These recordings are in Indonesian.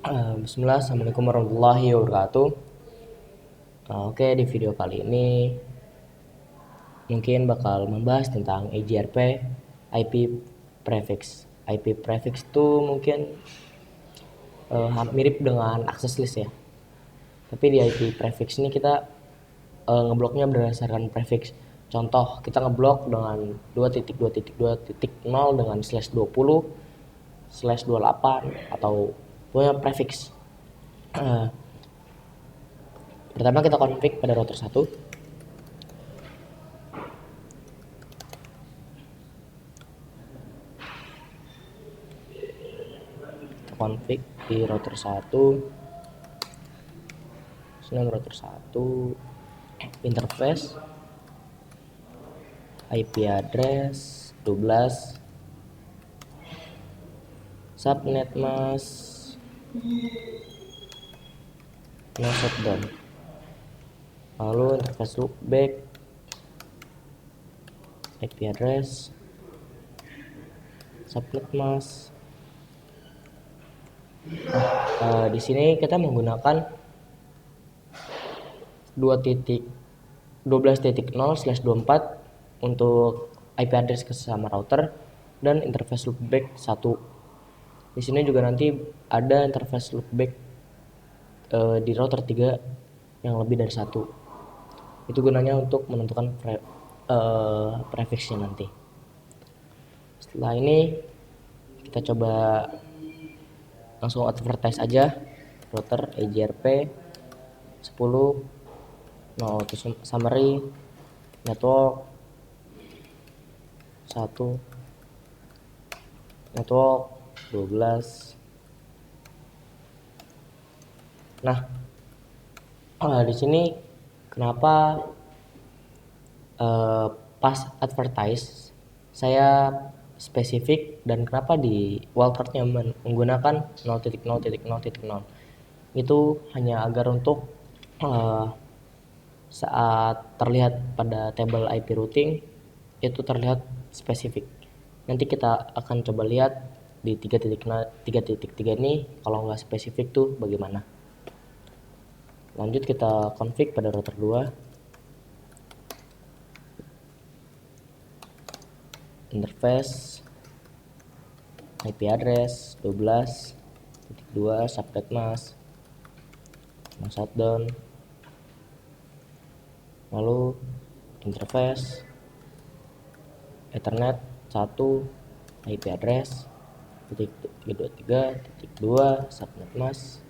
Bismillah, Assalamualaikum warahmatullahi wabarakatuh. Oke, di video kali ini mungkin bakal membahas tentang EGRP IP prefix. IP prefix itu mungkin mirip dengan access list ya. Tapi di IP prefix ini kita ngebloknya berdasarkan prefix. Contoh, kita ngeblok dengan 2.2.2.0 dengan /20 /28 atau punya prefix. Pertama kita config pada router 1. Config di router 1. Sini router 1 interface IP address 12 subnet mask no shutdown, lalu interface loopback IP address subnet mask. Di sini kita menggunakan 2.12.0/24 untuk IP address ke sesama router dan interface loopback 1. Di sini juga nanti ada interface loopback di router 3 yang lebih dari 1. Itu gunanya untuk menentukan prefixnya nanti. Setelah ini kita coba langsung advertise aja router EGRP 10 no auto summary network 1 network 12. Nah, di sini kenapa pas advertise saya spesifik dan kenapa di wildcardnya menggunakan 0.0.0.0 itu hanya agar untuk saat terlihat pada table IP routing itu terlihat spesifik. Nanti kita akan coba lihat di 3.3 ini kalau nggak spesifik tuh bagaimana. Lanjut kita config pada router 2. Interface IP address 12.2 subnet mask no shutdown, lalu interface Ethernet 1 IP address 323.2 subnet mask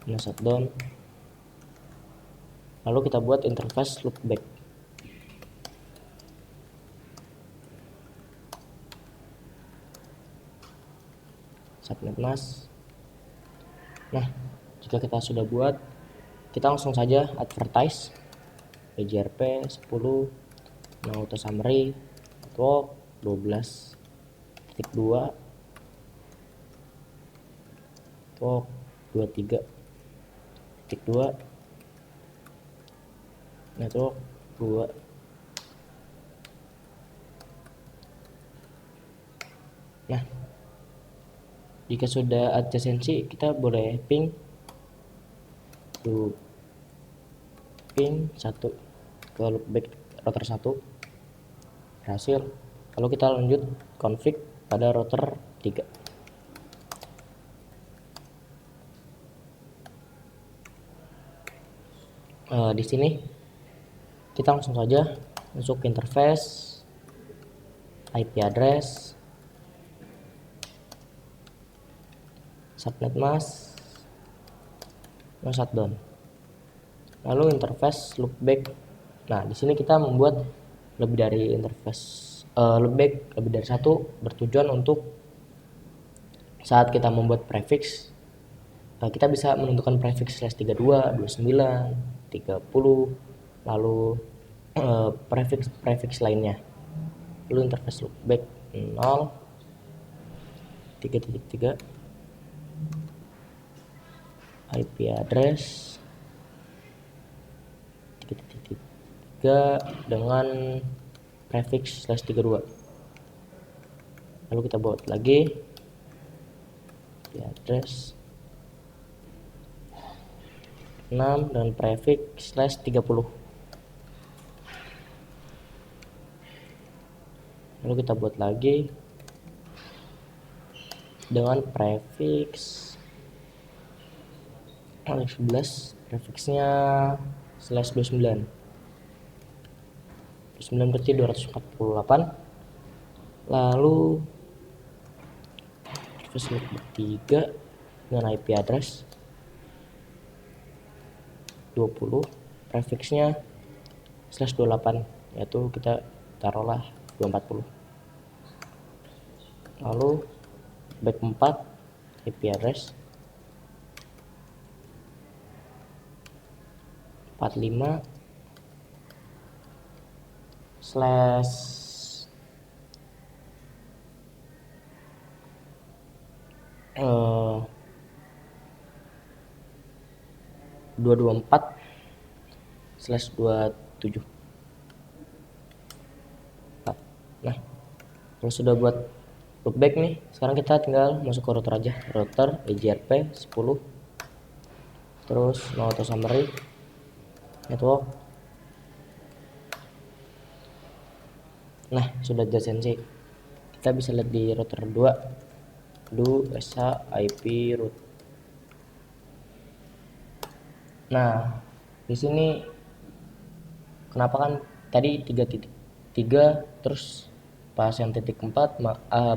no shutdown, lalu kita buat interface loopback. Subnet mask. Nah, jika kita sudah buat, kita langsung saja advertise EGRP 10 no auto summary network 12.2 network 23.2 network 2. Nah, jika sudah adjacency kita boleh ping 1 ke loopback router 1 berhasil. Lalu kita lanjut config pada router 3. Di sini kita langsung saja masuk interface IP address subnet mask no shutdown, lalu interface loopback. Nah, di sini kita membuat lebih dari interface loopback lebih dari 1 bertujuan untuk saat kita membuat prefix kita bisa menentukan prefix /32, 29, 30, lalu prefix lainnya. Lalu interface loopback 0 3.3 IP address 3.3 dengan prefix /32. lalu kita buat lagi IP address 6 dan prefix /30. Lalu kita buat lagi dengan prefix 11, prefixnya /29. 29 berarti 248. Lalu interface loopback 3 dengan IP address 20, prefixnya /28, yaitu kita taruhlah 240. Lalu back 4 IP address 45 slash 224/27. Nah, kalau sudah buat loopback nih, sekarang kita tinggal masuk ke router aja. Router EJRP 10, terus no auto summary network. Nah, sudah adjacency. Kita bisa lihat di router 2 do sh IP root. Nah, di sini kenapa kan tadi 3.3 terus pas yang titik 4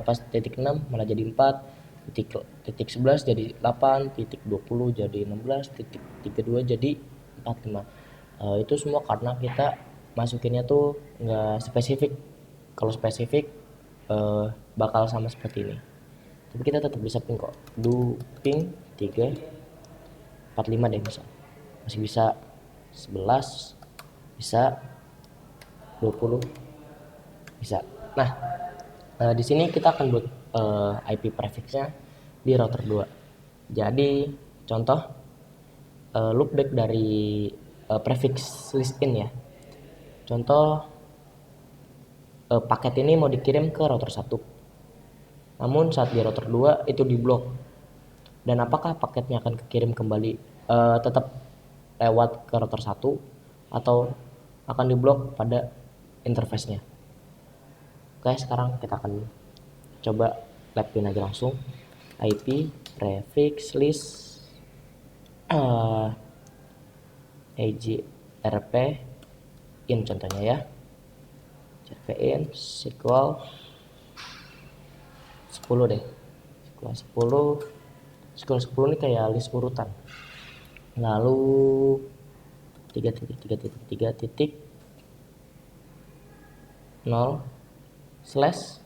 pas titik 6 malah jadi 4, titik 11 jadi 8, titik 20 jadi 16, titik 32 jadi 45. Itu semua karena kita masukinnya tuh nggak spesifik. Kalau spesifik bakal sama seperti ini, tapi kita tetap bisa ping kok. Do ping 3 45 deh, masih bisa 11, bisa 20, bisa. Nah, di sini kita akan buat IP prefixnya di router 2. Jadi contoh loopback dari prefix list in ya. Contoh paket ini mau dikirim ke router 1, namun saat di router 2 itu diblok. Dan apakah paketnya akan kekirim kembali tetap lewat ke router 1 atau akan diblok pada interface-nya? Oke, sekarang kita akan coba lapin aja langsung. IP prefix list EJRP in contohnya ya. EJRP in SQL 10 deh. SQL 10 ini kayak list urutan. Lalu 3.3.3.0 slash.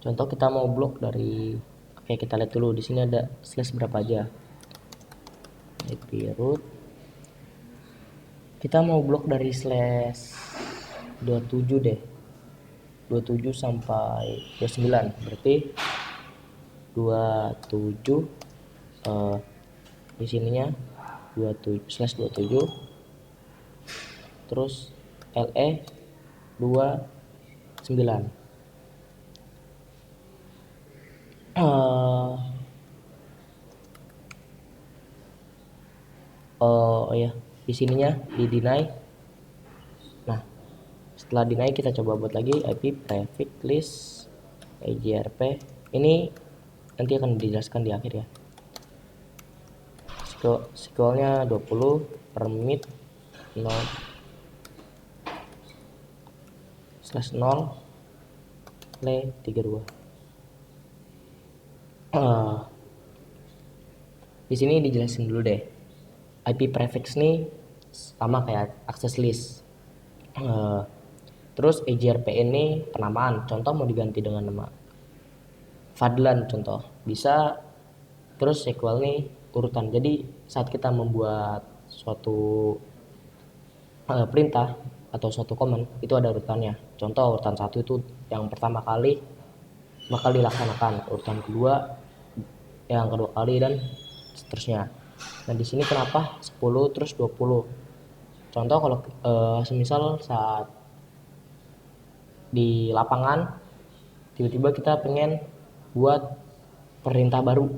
Contoh kita mau blok dari, oke kita lihat dulu di sini ada slash berapa aja. IP root. Kita mau blok dari slash 27 deh. 27 sampai 29, berarti 27 di sininya 27/27, terus LE 29. Oh ya, di sininya di deny. Nah, setelah deny kita coba buat lagi IP prefix list EJRP. Ini nanti akan dijelaskan di akhir ya. SQL-nya 20, permit 0/0 le32. Di sini dijelasin dulu deh. IP prefix nih sama kayak access list. Terus EJRP ini penamaan. Contoh mau diganti dengan nama Fadlan contoh, bisa. Terus SQL nih urutan. Jadi saat kita membuat suatu perintah atau suatu command itu ada urutannya. Contoh urutan 1 itu yang pertama kali bakal dilaksanakan, urutan kedua yang kedua kali, dan seterusnya. Nah, di sini kenapa 10 terus 20? Contoh kalau semisal saat di lapangan tiba-tiba kita pengen buat perintah baru,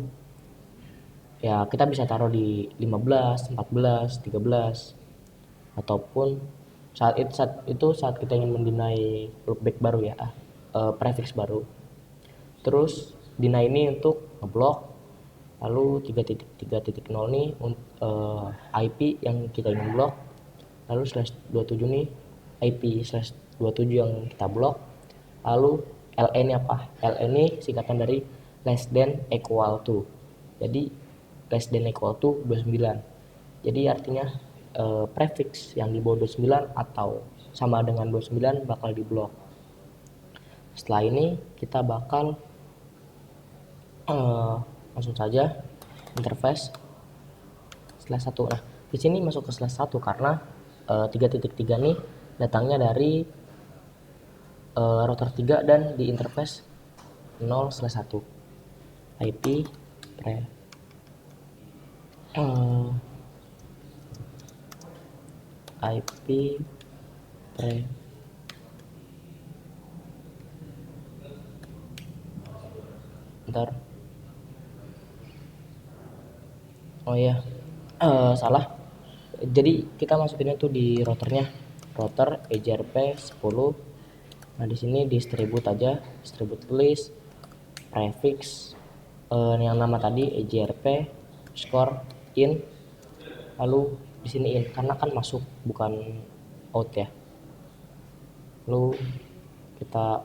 ya kita bisa taruh di 15, 14, 13, ataupun saat kita ingin mendinai loopback baru ya, prefix baru. Terus deny ini untuk ngeblok, lalu 3.3.0 nih IP yang kita ingin blok, lalu /27 nih IP /27 yang kita blok, lalu LE ini apa? LE ini singkatan dari less than equal to, jadi less than equal to 29, jadi artinya prefix yang di bawah 29 atau sama dengan 29 bakal diblok. Setelah ini kita bakal langsung saja interface slash 1. Nah, di sini masuk ke slash 1 karena 3.3 nih datangnya dari router 3 dan di interface 0/1. IP pre IP pre bentar. Oh iya, salah. Jadi kita masukinnya tuh di routernya, router EJRP 10. Nah di sini distribute aja, distribute list prefix yang nama tadi EJRP score in, lalu di sini in karena kan masuk bukan out ya. Lalu kita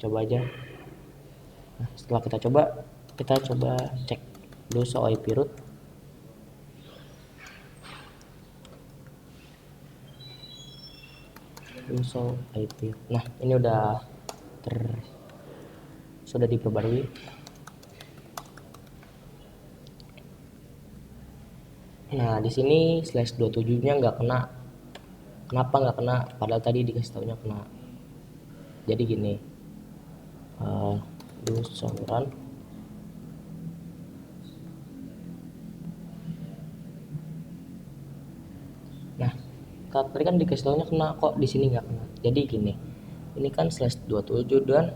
coba aja. Nah, setelah kita coba cek dulu show IP root. Show IP. Nah, ini sudah diperbarui. Nah, di sini /27-nya nggak kena. Kenapa nggak kena? Padahal tadi dikasih taunya kena. Jadi gini, do show run. Nah, tadi kan dikasih taunya kena, kok di sini nggak kena. Jadi gini, ini kan /27 dan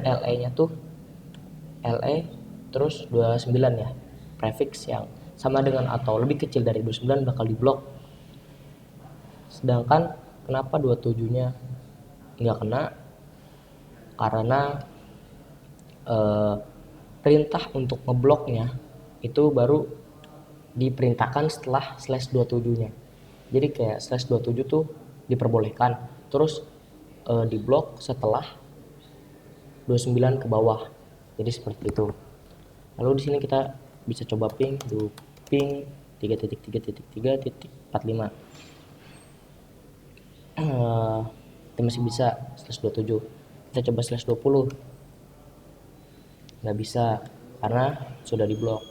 LE-nya tuh LE terus 29 ya, prefix yang sama dengan atau lebih kecil dari 29 bakal diblok. Sedangkan kenapa 27-nya nggak kena? Karena perintah untuk ngebloknya itu baru diperintahkan setelah /27-nya. Jadi kayak /27 tuh diperbolehkan, terus diblok setelah 29 ke bawah. Jadi seperti itu. Lalu di sini kita bisa coba ping 3.3.3.45. Kita masih bisa /27. Kita coba /20. Nggak bisa karena sudah diblok.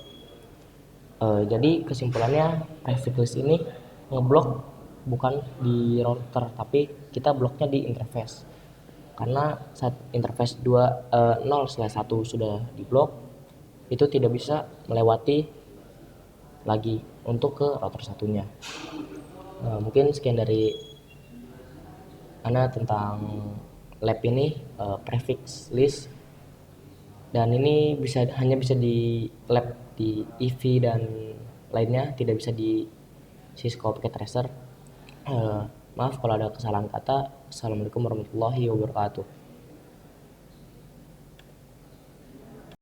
Jadi kesimpulannya prefix list ini ngeblok bukan di router, tapi kita bloknya di interface. Karena saat interface 0/1 sudah diblok, itu tidak bisa melewati lagi untuk ke router satunya. Mungkin sekian dari Ana tentang lab ini, prefix list, dan ini hanya bisa di lab di EV dan lainnya, tidak bisa di Cisco Packet Tracer. Maaf kalau ada kesalahan kata. Assalamualaikum warahmatullahi wabarakatuh.